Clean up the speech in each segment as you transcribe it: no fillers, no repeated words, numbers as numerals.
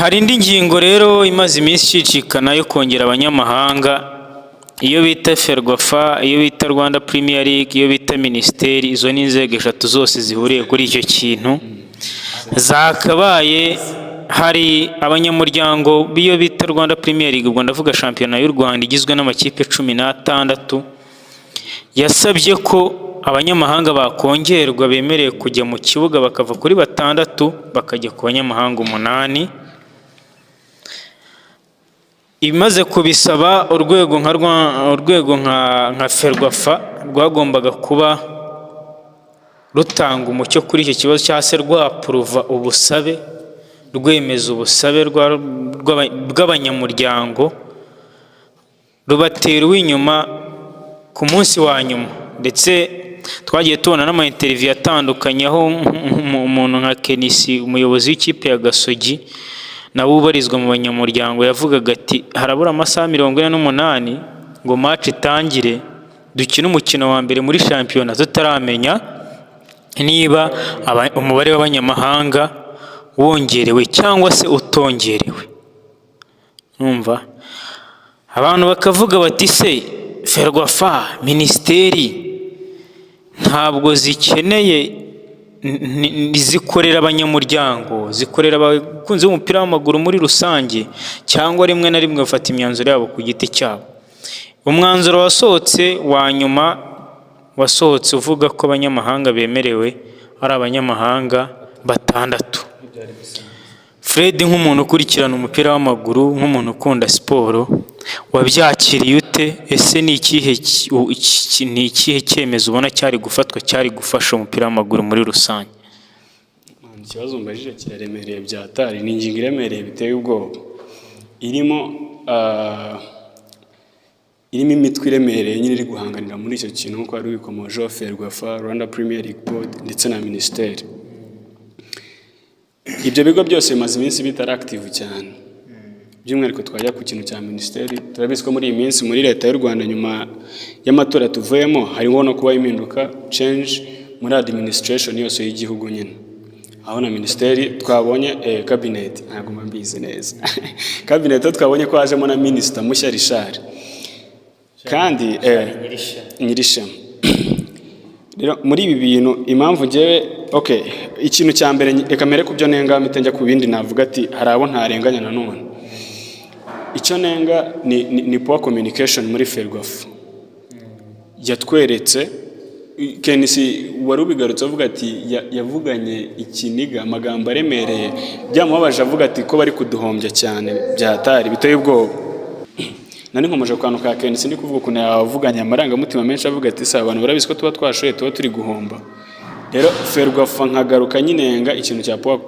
Hari indi ngingo rero imaze iminsi icicikana yo kongera abanyamahanga, iyo bita Ferwafa, iyo bita Rwanda Premier League, iyo bita Minisiteri. Izo ni inzego eshatu zose zihuriye kuri icyo kintu. Zakabaye hari abanyamuryango b'iyo bita Rwanda Premier League, ubwo ndavuga shampiyona y'u Rwanda igizwe n'amakipe 16, yasabye ko abanyamahanga bakongerwa bemerewe kujya mu kibuga bakava kuri 6 bakajya ku banyamahanga 8. Imaze kubisaba urwego nka Ferwafa rwagombaga kuba rutanga umucyo kuri icyo kibazo, cyangwa se rwapuruva ubusabe, rwemeza ubusabe bw'abanyamuryango, rubatera uw'inyuma ku munsi wa nyuma. Ndetse twagiye tubona n'ama-interview atandukanye aho umuntu nka Kenisi, umuyobozi w'ikipe ya Gasogi nawe ubarizwa mu banyamuryango, yavugaga ati harabura amasaha 48 ngo match itangire, dukina umukino wa mbere muri shampiyona tutaramenya niba umubare w'abanyamahanga wongerewe cyangwa se utongerewe. Numva abantu bakavuga bati se Ferwafa, Minisiteri ntabwo zikeneye, zikorera abanyamuryango, zikorera abakunzi b'umupira w'amaguru muri rusange, cyangwa rimwe na rimwe bafata imyanzuro yabo ku giti cyabo? Umwanzuro wasohotse wa nyuma wasohotse uvuga ko abanyamahanga bemerewe ari abanyamahanga 6. Fred, nk'umuntu ukurikirana umupira w'amaguru, nk'umuntu ukunda siporo, wabyakiriye ute? Ese ni ikihe cyemezo ubona cyari gufatwa, cyari gufasha umupira w'amaguru muri rusange? Ikibazo mbajije kiraremereye byatari, ni ingingo iremereye biteye ubwoba, irimo imitwe iremereye nyine iri guhanganira muri icyo kintu, nk'uko wari ubikomojeho, Ferwafa, Rwanda Premier League Board ndetse na Minisiteri. Ibyo bigo byose bimaze iminsi bitari active cyane, by'umwihariko twajya ku kintu cya Minisiteri. Turabizi ko muri iyi minsi muri leta y'u Rwanda nyuma y'amatora tuvuyemo hariho no kuba impinduka, change muri administration yose y'igihugu nyine, aho na Minisiteri twabonye cabinet, ntabwo mbizi neza cabinet twabonye ko hajemo na minister mushya Richard, kandi Nyirishema. Rero muri ibi bintu impamvu ngewe ikintu cya mbere reka mere kubyo nenga mitenge ku bindi navuga ati hari abo ntarenganya nanone. Icyo nenga ni poor communication muri Ferwafa. Yatweretse Kenisi wari ubigarutse avuga ati yavuganye ikiniga amagambo aremereye, byamubabaje avuga ati ko bari kuduhombya cyane byatari biteye ubwoba. Nani nkomeje kwanuka Kenisi ndi kuvuga ukuntu yavuganye amarangamutima menshi avuga ati se abantu barabizi ko tuba twashoye tuba turi guhomba. Rero Ferwafa nkagaruka nyinenga ikintu cya poor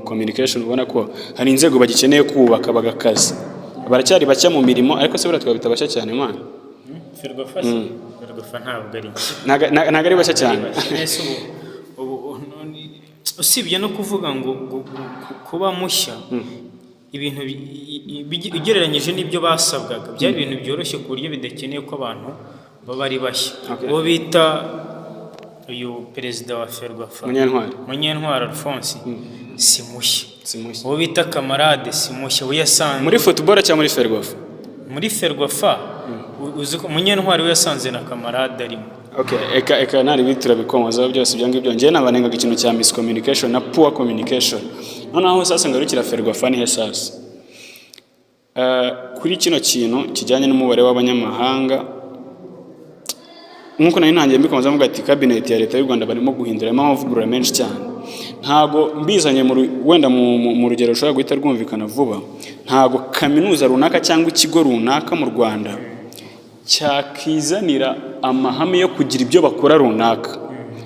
communication, ubona ko hari inzego bagikeneye kubaka bagakaza, baracyari bacya mu mirimo, ariko se twabita bashya cyane man. Ferwafa ntabwo ari bashya cyane. Usibye no kuvuga ngo kuba mushya, ibintu ugereranyije n'ibyo basabwaga byari ibintu byoroshye ku buryo bidakeneye ko abantu baba ari bashya. Uwo bita uyu perezida wa Ferwafa Munyentwari Alphonse si mushya. Uwo bita Kamarade si mushya, we yasanze muri football cyangwa muri Ferwafa. Muri Ferwafa uzi ko Munyentwari we yasanze na Kamarade arimo. Eka nari bitura bikomoza byose ibyo ngibyo, ngiye nabanenga ikintu cya miscommunication na poor communication. Noneho sasa ngarukira Ferwafa ni sasa kuri kino kintu kijyanye n'umubare w'abanyamahanga, nkuko nari ntangiye mbikomoza mvuga ati cabinet ya leta y'u Rwanda barimo guhindura amavugurura menshi cyane. Ntago mbizanye wenda mu rugero rushobora guhita rwumvikana vuba, ntago kaminuza runaka cyangwa ikigo runaka mu Rwanda cyakizanira amahame yo kugira ibyo bakora runaka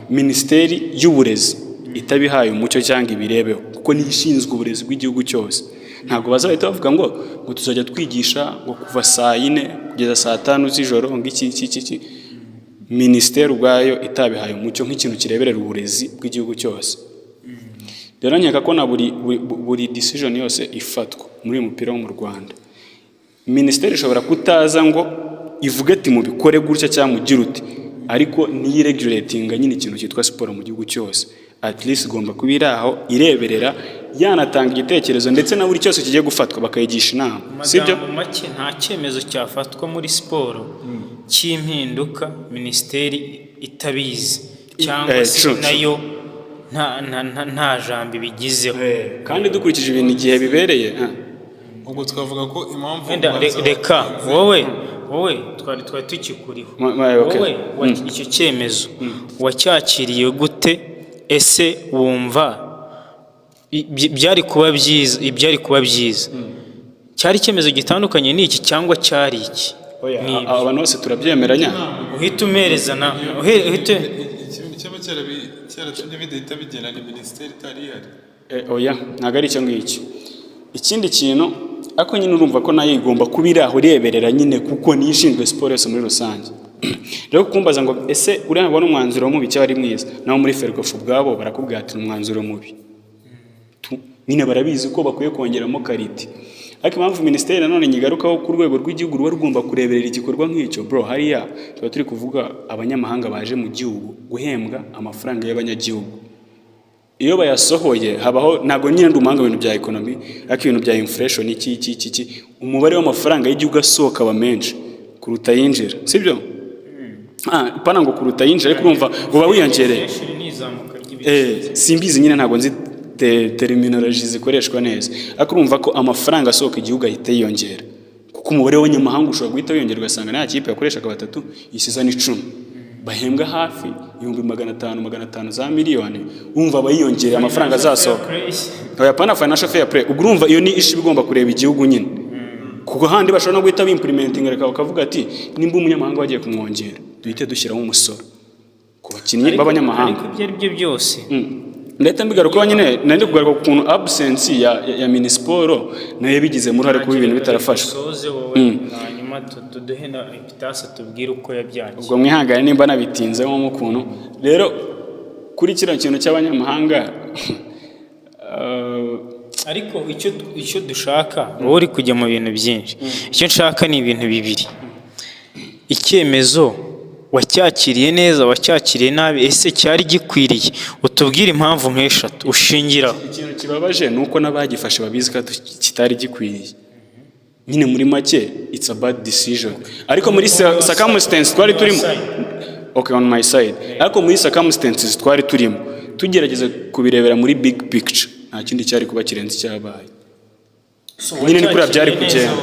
Minisiteri y'Uburezi itabihaye umucyo cyangwa ibirebeho, kuko ni ishinzwe uburezi bw'igihugu cyose. Ntago bazahita bavuga ngo tuzajya twigisha ngo kuva saa 4 kugeza saa 5 z'ijoro ngiki. Minisiteri ubwayo itabihaye umucyo nk'ikintu kireberera uburezi bw'igihugu cyose. Rero nkeka ko na buri decision yose ifatwa muri umupira wo mu Rwanda, Minisiteri ishobora kutaza ngo ivuga ati mu bikore gutya cyangwa mugira uti, ariko niyiregulatinga nyine ikintu cyitwa siporo mu gihugu cyose. At least igomba kubira aho ireberera yanatanga igitekerezo ndetse na buri cyose kigiye gufatwa bakayigisha inama, sibyo? Mu make nta cyemezo cyafatwa muri siporo cy'impinduka minisiteri itabizi cyangwa se nayo nta jambo ibigizeho. Kandi dukurikije ibintu igihe bibereye, ubwo twavuga ko impamvu reka wowe twari tukikuriho, wowe icyo cyemezo wacyakiriye gute? Ese wumva byari kuba byiza cyari icyemezo gitandukanye n'iki cyangwa cyari iki? Abantu bose turabyemeranya. Uhita umereza na ikintu cyaba cyaratumye bidahita bigena ni minisiteri itari ihari. Oya, ntabwo ari icyo ngicyo. Ikindi kintu ariko nyine urumva ko nayo igomba kuba iri aho ireberera nyine, kuko niyo ishinzwe siporo yose muri rusange. Rero kumbaza ngo ese uriya ngo n'umwanzuro mubi cyangwa ari mwiza, naho muri Ferwafa ubwabo barakubwira ati umwanzuro mubi. Nyine barabizi ko bakwiye kongeramo karite. Ariko impamvu minisiteri nanone nyigarukaho ku rwego rw'igihugu ruba rugomba kureberera igikorwa nk'icyo, bro, hariya tuba turi kuvuga abanyamahanga baje mu gihugu guhembwa amafaranga y'abanyagihugu. Iyo bayasohoye habaho, ntabwo nyine ndi umuhanga mu bintu bya economy, ariko ibintu bya inflation iki umubare w'amafaranga y'igihugu asohoka aba menshi kuruta yinjira, sibyo? Pana ngo kuruta yinjira, ariko urumva uba wiyongereye. Simbizi nyine, ntabwo nzi terminology zikoreshwa neza, ariko urumva ko amafaranga asohoka igihugu ahita yiyongera, kuko umubare w'abanyamahanga ushobora guhita wiyongera, ugasanga nta kipe yakoreshaga 3 isiza ni 10 bahembwa hafi 500 za miliyoni, umva bayiyongereye amafaranga azasohoka. Oya, pana financial fair play. Ubwo urumva iyo ni ishi bigomba kureba igihugu nyine, kuko handi bashobora no guhita implementing reka bakavuga ati nimba umunyamahanga bagiye kumwongera duhite dushyiraho umusoro ku bakinnyi b'abanyamahanga. Ariko ibyo ari byo byose ndahita mbigarukaho nyine, nandi kugaruka ku kuntu absence ya minisiporo nayo bigize muri hari kuba ibintu bitarafashwe. Hanyuma tuduhe na Epitase tubwire uko yabyakiriye. Ubwo mwihangane nimba nabitinzeho mu kuntu. Rero kuri kino kintu cy'abanyamahanga ariko icyo dushaka, wowe uri kujya mu bintu byinshi, icyo nshaka ni ibintu bibiri. Icyemezo wacyakiriye neza, wacyakiriye nabi, ese cyari gikwiriye? Utubwire impamvu nk'eshatu ushingiraho. Ikintu kibabaje ni uko n'abagifashe babizi ko kitari gikwiriye. Nyine muri make it's a bad decision, ariko muri circumstances twari turimo, okay, on my side, ariko muri circumstances twari turimo tugerageza kubirebera muri big picture, nta kindi cyari kuba kirenze cyabaye. Nyine ni kuri byari kugenda.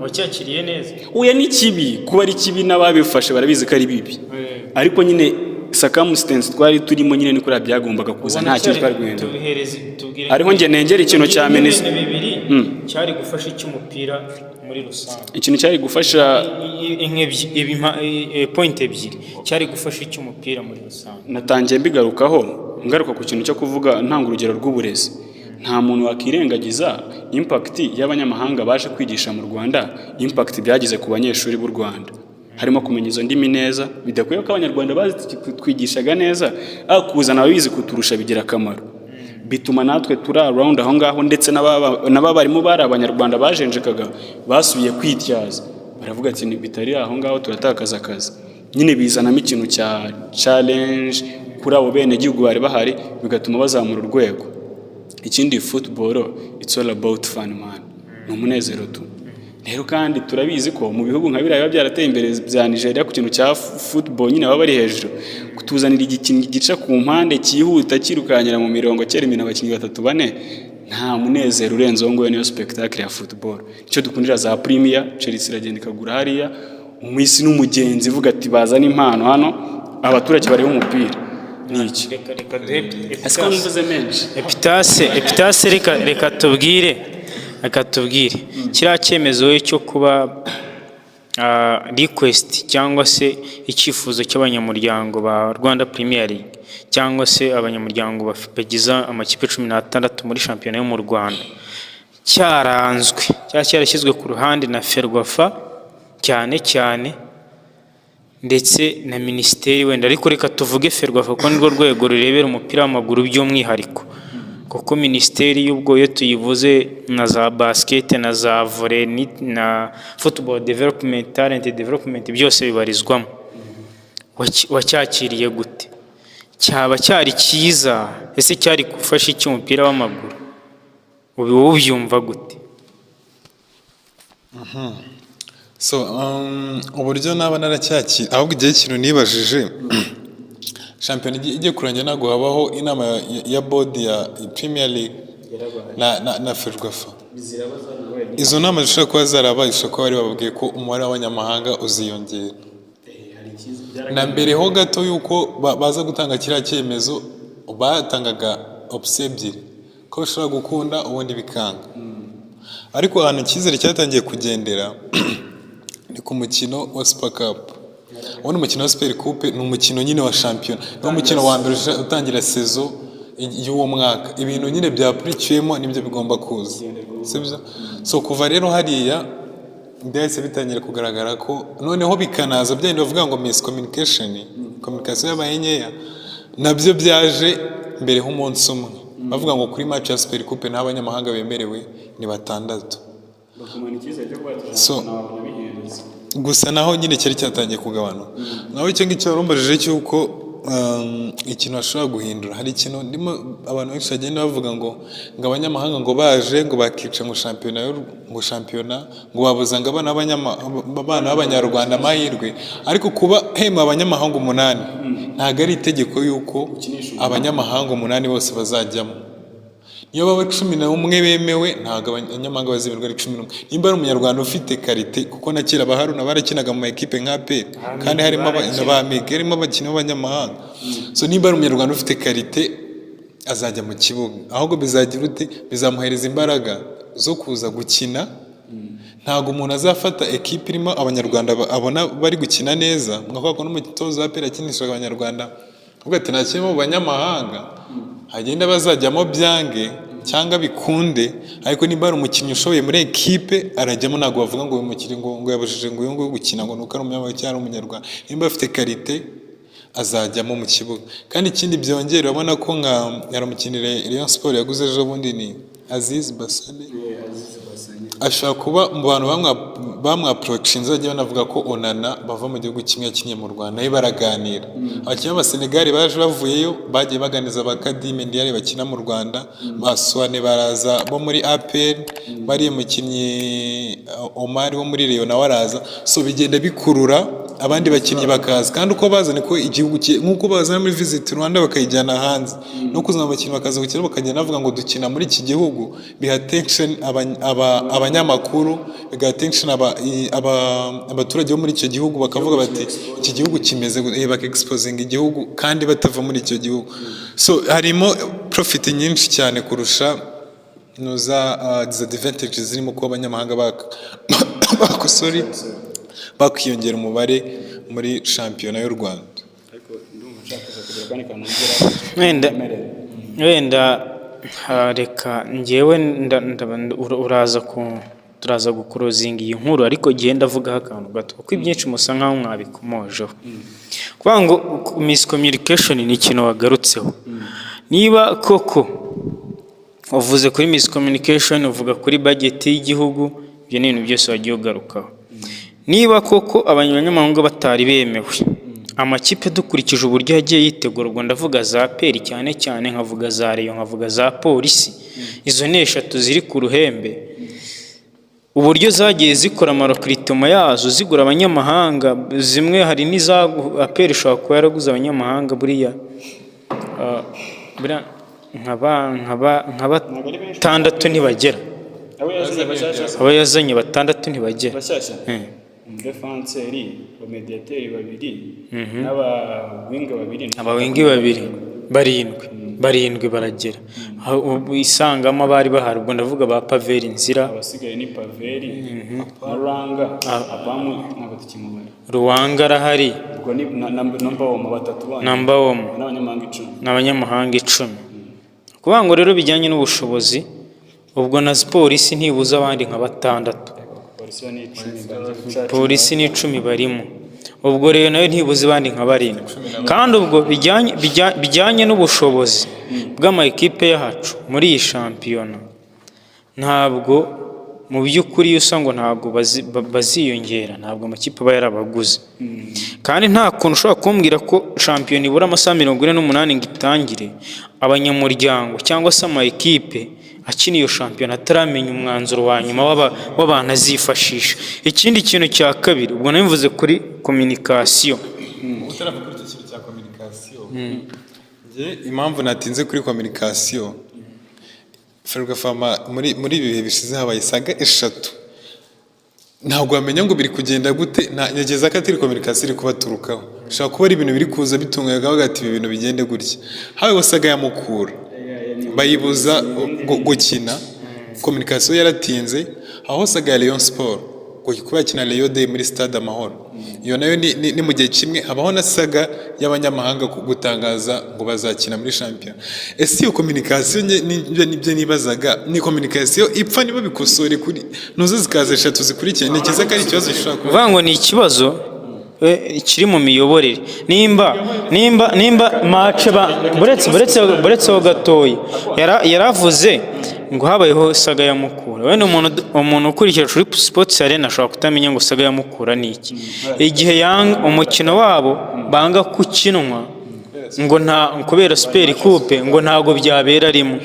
Wacyakiriye neza? Uya ni kibi, kuba ari kibi n'ababifashe barabizi ko ari bibi, ariko nyine circumstances twari turimo nyine ni kuri byagombaga kuza, nta kintu twari guhindura. Ariho nge nengera ikintu cya minisitiri cyari gufasha icy'umupira muri rusange. Ikintu cyari gufasha point ebyiri, cyari gufasha icy'umupira muri rusange. Natangiye mbigarukaho, ngaruka ku kintu cyo kuvuga ntanga urugero rw'uburezi. Nta muntu wakirengagiza impact y'abanyamahanga baje kwigisha mu Rwanda, impact byagize ku banyeshuri b'u Rwanda, harimo kumenya izo ndimi neza. Bidakwiye ko abanyarwanda bazitwigishaga neza, kuzana ababizi kuturusha bigira akamaro, bituma natwe turi around aho ngaho, ndetse n'abarimu bari abanyarwanda bajenjekaga basubiye kwityaza, baravuga ati bitari aho ngaho turatakaza akazi. Nyine bizanamo ikintu cya challenge kuri abo bene gihugu bari bahari, bigatuma bazamura urwego. Ikindi football it's all about fun, man, ni umunezero tu. Rero kandi turabizi ko mu bihugu nka biriya biba byarateye imbere bya Nigeria ku kintu cya football, nyine baba bari hejuru, kutuzanira igikinyi gica ku mpande cyihuta kirukanyira mu mirongo cyeremina abakinnyi 3-4, nta munezero urenze uwo nguwo. Niyo spectacle ya football, icyo dukundira za Premier. Chelsea iragenda ikagura hariya, umwisi n'umugenzi uvuga ati bazana impano hano, abaturage bariho umupira. Niki reka duhe Epitase, reka tubwire kiriya cyemezo cyo kuba request cyangwa se icyifuzo cy'abanyamuryango ba Rwanda Premier League cyangwa se abanyamuryango bagiza amakipe 16 muri shampiyona yo mu Rwanda cyarashyizwe ku ruhande na Ferwafa cyane ndetse na minisiteri wenda, ariko reka tuvuge Ferwafa ko nirwo rwego rurebera umupira w'amaguru by'umwihariko, kuko minisiteri y'ubwo iyo tuyivuze na za basket na za volley na football development, talent development byose bibarizwamo. Wacyakiriye gute? Cyaba cyari cyiza? Ese cyari gufasha iki umupira w'amaguru? wowe ubyumva gute? So uburyo naba naracyakira ahubwo igihe kintu nibajije shampiyona igiye kurangira ntabwo habaho inama ya bodi ya Premier League na Ferwafa. Izo nama zishobora kuba zarabaye, zishobora kuba bari bababwiye ko umubare w'abanyamahanga uziyongera na mbere ho gato yuko baza gutanga kiriya cyemezo. Batangaga option ebyiri ko bishobora gukunda ubundi bikanga, ariko ahantu icyizere cyatangiye kugendera ni ku mukino wa Super Cup. Ubundi umukino wa Super Coupe ni umukino nyine wa shampiyona, ni umukino wa mbere utangira sezo y'uwo mwaka. Ibintu nyine byapurikiyemo nibyo bigomba kuza, sibyo? So kuva rero hariya byahise bitangira kugaragara ko noneho bikanaza byandi bavuga ngo miscommunication, communication yabaye nkeya, nabyo byaje mbere h'umunsi umwe. Bavuga ngo kuri match ya Super Coupe nta banyamahanga bemerewe ni 6. So gusa naho nyine cyari cyatangiye kugabanuka. Naho icyo ngicyo warumbajije cy'uko ikintu bashobora guhindura, hari ikintu ndimo abantu benshi bagenda bavuga ngo abanyamahanga ngo baje ngo bakica ngo shampiyona ngo babuza ngo abana b'abanyarwanda amahirwe, ariko kuba hema abanyamahanga 8 ntabwo ari itegeko yuko abanyamahanga 8 bose bazajyamo. Niyo baba 11 bemewe ntabwo abanyamahanga bazemerwa ari 11. Nimba ari umunyarwanda ufite karite, kuko na kera Baharuna barakinaga mu equipe nka APR kandi harimo harimo abakinnyi b'abanyamahanga. So nimba ari umunyarwanda ufite karite azajya mu kibuga, ahubwo bizagira ute, bizamuhereza imbaraga zo kuza gukina. Ntabwo umuntu azafata equipe irimo abanyarwanda abona bari gukina neza, mwako n'umutoza wa APR akinishaga abanyarwanda ubwo ati nakirimo banyamahanga hagenda bazajyamo byange cyangwa bikunde, ariko niba ari umukinnyi ushoboye muri equipe arajyamo. Ntabwo bavuga ngo uyu mukinnyi ngo yabujije ngo uyu nguyu gukina ngo nuko ari umunyamahanga cyangwa umunyarwanda. Nimba afite karite azajyamo mu kibuga. Kandi ikindi byongera, urabona ko nka yaramukinire Rayon Sport yaguze ejo bundi ni Aziz Basane. Ashobora kuba mu bantu bamwaprochinze bagiye banavuga ko Onana bava mu gihugu kimwe yakinnye mu Rwanda, nayo baraganira. Abakinnyi b'Abasenegali baje bavuyeyo bagiye baganiza Bakadime Ndiaye bakina mu Rwanda, Baswane baraza bo muri APR, bari umukinnyi Omar wo muri Rayon nawe araza. So bigenda bikurura abandi bakinnyi bakaza, kandi uko bazana ko igihugu nk'uko bazana muri Visit Rwanda bakayijyana hanze, no kuzana abakinnyi bakaza gukina bakagenda bavuga ngo dukina muri iki gihugu, biha tension abanyamakuru, biha tension abaturage bo muri icyo gihugu, bakavuga bati iki gihugu kimeze baka-exposing igihugu kandi batava muri icyo gihugu. So harimo profit nyinshi cyane kurusha disadvantages zirimo ko abanyamahanga bakiyongera umubare muri shampiyona y'u Rwanda. Wenda reka njyewe turaza gukurozinga iyi nkuru, ariko genda avugaho akantu gato kuko ibyinshi musa nkaho mwabikomojeho. Kuvuga ngo miscommunication ni ikintu wagarutseho. Niba koko uvuze kuri miscommunication, uvuga kuri budget y'igihugu, ibyo ni ibintu byose wagiye ugarukaho. Niba koko abanyamahanga batari bemewe, amakipe dukurikije uburyo yagiye yitegurwa, ndavuga za APR cyane cyane, nkavuga za Rayon, nkavuga za Polisi, izo ni 3 ziri ku ruhembe, uburyo zagiye zikora amarekritoma yazo zigura abanyamahanga. Zimwe hari n'iza APR ishobora kuba yaraguze abanyamahanga buriya nkaba 6 ntibagera, abo yazanye 6 ntibagera. Defenseri, mediateri 2 n'abawinga 2, abawingi 2 barindwi baragera. Isangamo bari bahari, ubwo ndavuga ba Paveri Nzira, abasigaye ni Paveri, Ruwanga, abamu n'abatikimubare. Ruwanga arahari, ubwo ni namba womo n'abanyamahanga 10. Kuvuga ngo rero bijyanye n'ubushobozi, ubwo na Polisi ntibuza abandi nka 6. Polisi ni 10 barimo, ubwo rero nayo ntibuze abandi nka 7. Kandi ubwo bijyanye n'ubushobozi bw'ama equipe yacu muri iyi shampiyona, ntabwo mu by'ukuri usanga ntabwo baziyongera, ntabwo amakipe aba yarabaguze. Kandi nta kuntu ushobora kumbwira ko shampiyona ibura amasaha 48 ngo itangire, abanyamuryango cyangwa se ama equipe akina iyo shampiyona ataramenya umwanzuro wa nyuma w'abantu azifashisha. Ikindi kintu cya kabiri, ubwo nabivuze kuri communication. Utaravuga kuri iki kintu cya communication, impamvu natinze kuri communication, Ferwafa muri ibi bihe bishize habaye saga 3, ntabwo wamenya ngo biri kugenda gute. Nageza ko atari communication iri kubaturukaho, ushobora kuba ari ibintu biri kuza bitungaye gahagati ibi bintu bigende gutya. Hawe saga ya Mukura bayibuza gukina, communication yaratinze. Aho saga ya Rayon Sport kuba yakina Rayon Day muri Stade Amahoro, iyo nayo ni mu gihe kimwe. Habaho na saga y'abanyamahanga gutangaza ngo bazakina muri shampiyona. Ese iyo communication nibyo nibazaga, ni communication ipfa niba bikosore kuri nozo zikaza 3 zikurikiye. Ntekereza ko ari ikibazo gishobora kuba ngo ni ikibazo kiri mu miyoborere. Nimba match buretse ho gatoyi yaravuze ngo habayeho saga ya Mukura. Wenda umuntu ukurikira Trip Sports Arena ashobora kutamenya ngo saga ya Mukura ni iki. Igihe umukino wabo banga kukinwa ngo kubera Super Coupe ngo ntago byabera rimwe,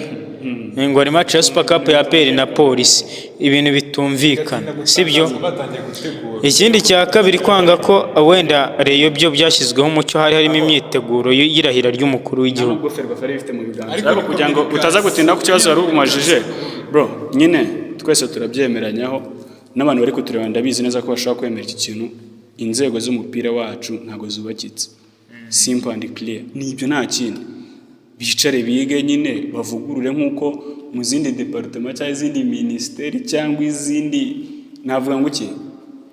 ngo ari match ya Super Cup ya APR na Police, ibintu bitumvikana, sibyo? Ikindi cya kabiri, kwanga ko wenda reyo byo byashyizweho umucyo, harimo imyiteguro y'irahira ry'umukuru w'igihugu. Nubwo Ferwafa ifite mu biganza ariko kugira ngo utaza gutinda ku kibazo wari umajije bro, nyine twese turabyemeranyaho n'abantu bari kutureba ndabizi neza ko bashaka kwemera iki kintu. Inzego z'umupira wacu ntago zubakitse, simple and clear, nibyo nta kintu. Bicare bige nyine bavugurure nk'uko mu zindi departement cyangwa izindi ministeri cyangwa izindi navuga ngo iki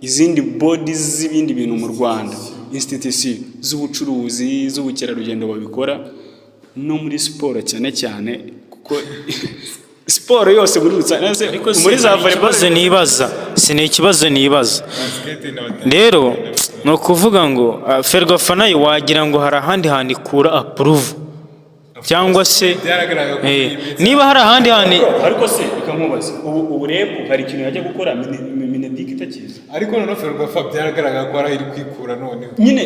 izindi bodies z'ibindi bintu mu Rwanda, institution z'ubucuruzi z'ubukerarugendo babikora, no muri siporo cyane kuko siporo yose muri za volleyball ikibazo nibaza rero no kuvuga ngo Ferwafa nayo wagira ngo hari ahandi handi kura approve cyangwa se niba hari ahandi ariko se ikamubaza ubu rebo hari ikintu yajya gukora Minedik itakiza, ariko noneho Ferwafa byaragaragara ko ari kwikura none nyine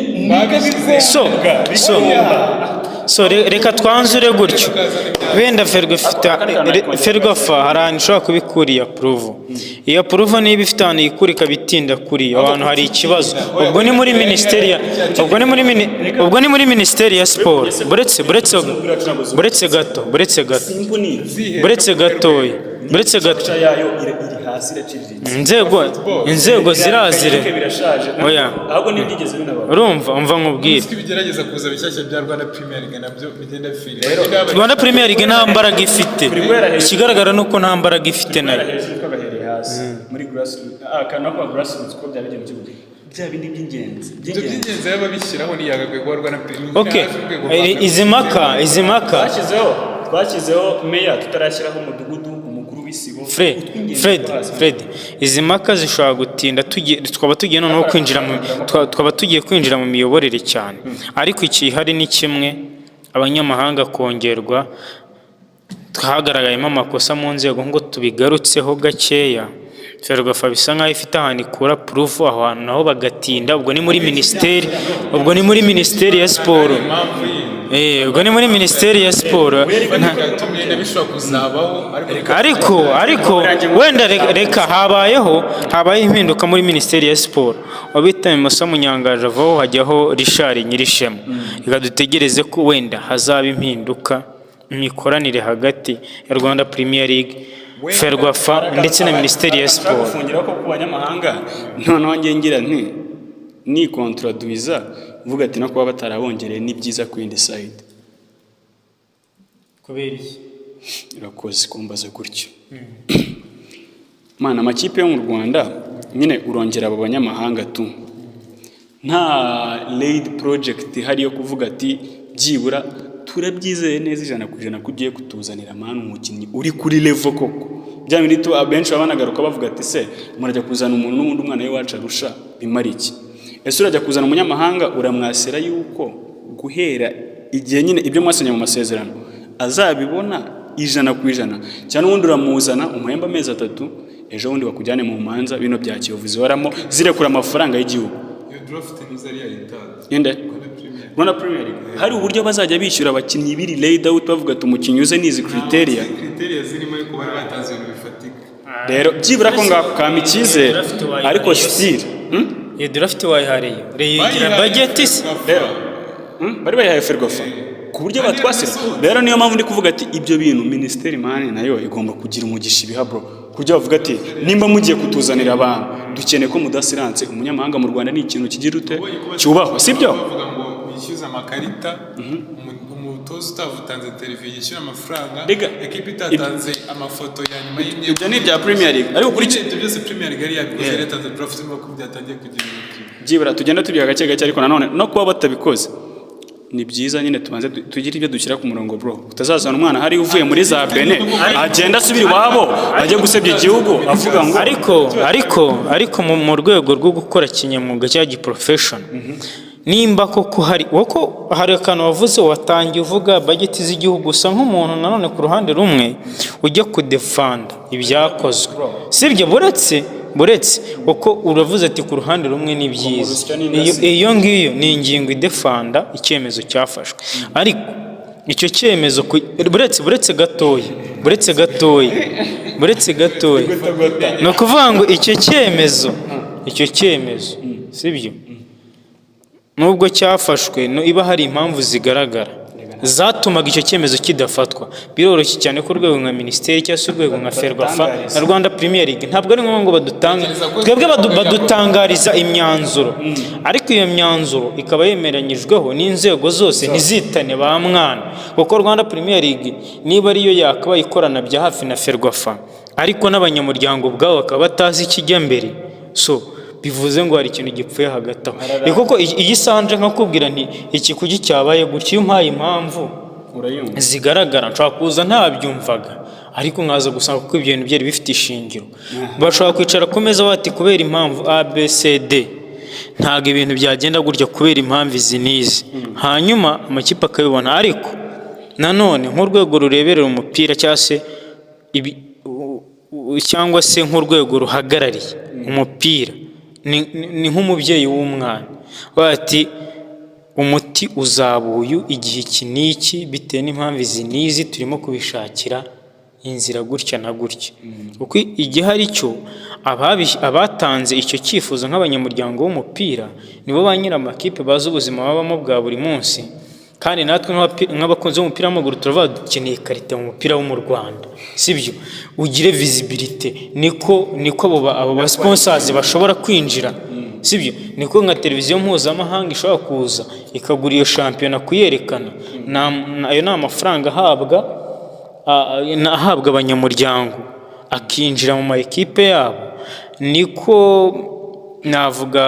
so reka twanzure gutyo. Wenda Ferwafa hari ahantu ishobora kubikuriya approve. Iyo approve niba ifite ahantu yikurika bitinda kuri abantu hari ikibazo. Ubwo ni muri ministeri ya sport. Buretse gato inzego zirazire oya urumva nkubwire bigerageza kuza bishyashya bya Rwanda Premier League nabyo bigenda bifire. Rwanda Premier League nta mbaraga ifite, ikigaragara nuko nta mbaraga ifite nayo muri grassroots ko byari bigenda cyubuye bya bindi by'ingenzi y'ababishyiraho ni yagagwe Rwanda Premier League. Okay, izi maka twashyizeho meya tutarashyiraho umudugudu umukuru w'isibo. Fred izi maka zishobora gutinda, twaba tugiye noneho kwinjira mu miyoborere cyane. Ariko ikihari ni kimwe, abanyamahanga kongerwa. Twagaragayemo amakosa mu nzego ngo tubigarutseho gakeya. Ferwafa bisa nkaho ifite ahantu ikura proof, aho hantu naho bagatinda. Ubwo ni muri ministeri ya siporo. Ubwo ni muri ministeri ya siporo. Ariko wenda reka habayeho impinduka muri ministeri ya siporo. Wabitaye Musa Munyangaje avaho hajyaho Richard Nyirishema. Reka dutegereze ko wenda hazaba impinduka imikoranire hagati ya Rwanda Premier League, Ferwafa ndetse na ministeri ya siporo. Gufungiraho ko ku banyamahanga noneho ngira ni contraduiza uvuga ati no kuba batarabongereye ni byiza ku indi side. Kubera iki? Irakoze kumbaza gutyo. Mana amakipe yo mu Rwanda nyine urongera abo banyamahanga tu. Nta lead project hari yo kuvuga ati byibura turabyizeye neza 100% kugiye kutuzanira amana umukinnyi uri kuri level koko. Bya bintu abenshi babanagaruka bavuga ati se murajya kuzana umuntu n'undi umwana we wacu arusha bimara iki? Ese urajya kuzana umunyamahanga uramwasera yuko guhera igihe nyine ibyo mwasenya mu masezerano azabibona 100% cyane ubundi uramuzana umuhemba amezi 3 ejo bundi bakujyane mu manza bino bya Kiyovu ziwaramo zirekura amafaranga y'igihugu. Iyo draft nizari ya Inde Rwanda Premier League hari uburyo bazajya bishyura abakinnyi biri laid out bavuga ati umukinnyi uze nizi criteria zirimo ariko bari rero byibura ko ngako kama icyizere ariko still iyo draft wayihariye reyigira budget se rero bari bayihaye Ferwafa ku buryo batwasira rero niyo mpamvu ndi kuvuga ati ibyo bintu ministeri mane nayo igomba kugira umugisha ibiha bro kurya bavuga ati nimba mugiye kutuzanira abantu dukeneye ko mudasiranse umunyamahanga mu Rwanda ni ikintu kigira ute cyubahwa sibyo bavuga ngo wishyuza amakarita umutoza utavutanze televiziyo yishyura amafaranga ekipe itatanze amafoto ya nyuma y'imyaka ibyo ni ibya Premier League ariko kuri ibyo byose Premier League yari yabikoze yatanze draft ko byatangiye kugira byibura tugenda tubiha gake gake ariko nanone no kuba batabikoze ni byiza nyine tubanze tugira ibyo dushyira ku murongo bro utazazana umwana hari uvuye muri za Benin agenda asubira iwabo ajya gusebya igihugu avuga ngo ariko mu rwego rwo gukora kinyamwuga cya giprofession nimba koko hari akantu wavuze watangiye uvuga budget z'igihugu usa nk'umuntu nanone ku ruhande rumwe ujya kudefanda ibyakozwe sibyo buretse uko uravuze ati ku ruhande rumwe ni byiza iyo ngiyo ni ingingo idefanda icyemezo cyafashwe ariko icyo cyemezo buretse gatoya ni ukuvuga ngo icyo cyemezo sibyo nubwo cyafashwe iba hari impamvu zigaragara zatumaga icyo cyemezo kidafatwa biroroshye cyane ko urwego nka ministeri cyangwa se urwego nka Ferwafa na Rwanda Premier League ntabwo ari ngombwa ngo twebwe badutangariza imyanzuro ariko iyo myanzuro ikaba yemeranyijweho n'inzego zose ntizitane ba mwana kuko Rwanda Premier League niba ariyo yakaba ikorana bya hafi na Ferwafa ariko n'abanyamuryango ubwabo bakaba batazi ikijya mbere bivuze ngo hari ikintu gipfuye hagati aho kuko iyi sanje nkakubwira nti iki kugi cyabaye gutya iyo umpaye impamvu zigaragara nshobora kuza ntabyumvaga ariko nkaza gusanga kuko ibyo bintu byari bifite ishingiro bashobora kwicara ku meza bati kubera impamvu ABCD ntabwo ibintu byagenda gutya kubera impamvu izi n'izi hanyuma amakipe akabibona ariko nanone nk'urwego rureberera umupira cyangwa se nk'urwego ruhagarariye umupira ni nk'umubyeyi w'umwana bati umuti uzabuyu igihe iki n'iki bitewe n'impamvu izi n'izi turimo kubishakira inzira gutya na gutya kuko igihe ari cyo abatanze icyo cyifuzo nk'abanyamuryango w'umupira nibo ba nyir'amakipe bazi ubuzima babamo bwa buri munsi kandi natwe nk'abakunzi b'umupira w'amaguru turavuga dukeneye karite mu mupira wo mu Rwanda sibyo ugire visibility niko abo ba sponsors bashobora kwinjira sibyo niko nka televiziyo mpuzamahanga ishobora kuza ikagura iyo shampiyona kuyerekana ayo ni amafaranga ahabwa abanyamuryango akinjira mu ma ekipe yabo niko navuga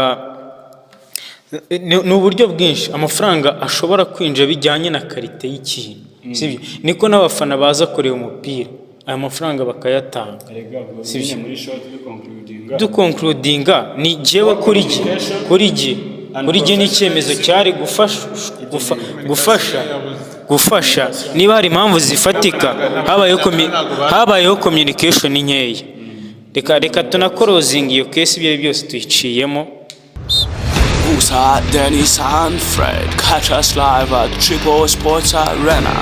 ni uburyo bwinshi amafaranga ashobora kwinjira bijyanye na karite y'ikintu sibyo niko n'abafana baza kureba umupira aya mafaranga bakayatanga sibyo dukonkludinga ni jewe kuri jye n'icyemezo cyari gufasha niba hari impamvu zifatika habayeho communication nkeya reka tunakorozinga iyo case ibyo byose tuyiciyemo Musa, Dennis and Fred catch us live at Triple Sports Arena.